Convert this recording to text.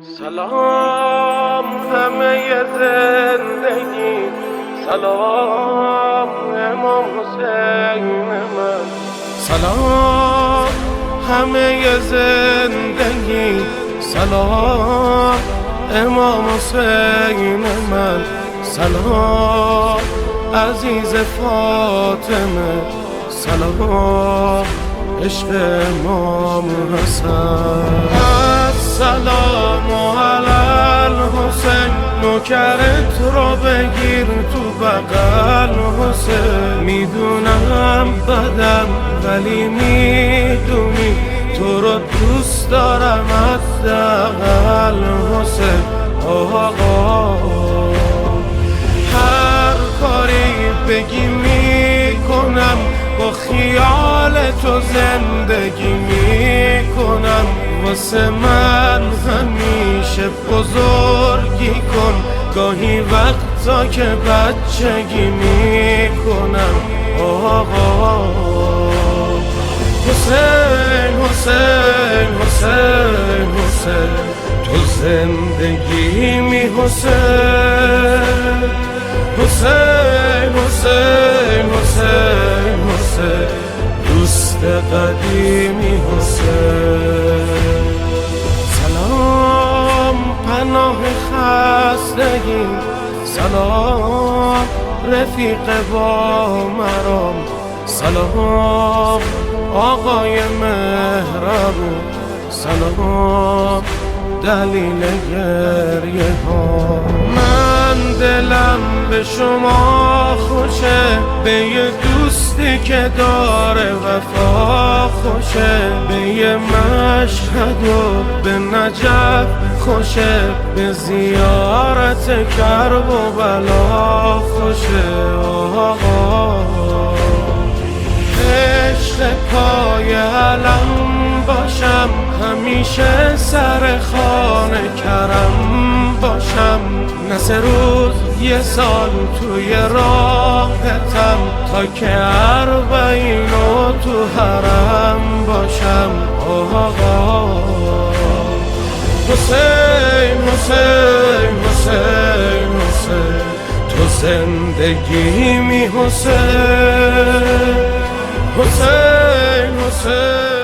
سلام همه زندگی، سلام امام حسین من. سلام همه زندگی، سلام امام حسین من. سلام عزیز فاطمه، سلام عشق امام حسن. السلام علی الحسین، نوکرت رو بگیر تو بغل حسین. میدونم بدم ولی میدونی تو رو دوست دارم حداقل حسین. آقا هر کاری بگی میکنم، با خیال تو زندگی میکنم. واسه من همیشه بزرگی کن، گاهی وقتا که بچگی میکنم. آقا حسین حسین حسین حسین، تو زندگی می حسین. حسین حسین حسین حسین، دوست قدیمی حسین. سلام پناه خستگی، سلام رفیق با مرام. سلام آقای مهربون، سلام دلیل گریه ها. من دلم به شما خوشه، به یه دوستی که داره وفا خوشه. به یه مشهد و به نجف خوشه، به زیارت کرب و بلا خوشه. آقا عشق پای علم باشم، همیشه سر خانه کرم باشم. نه 3 روز 1 سال توی راهتم، تا که 40 تو حرم باشم. آقا حسین حسین حسین حسین، تو زندگی می حسین. حسین حسین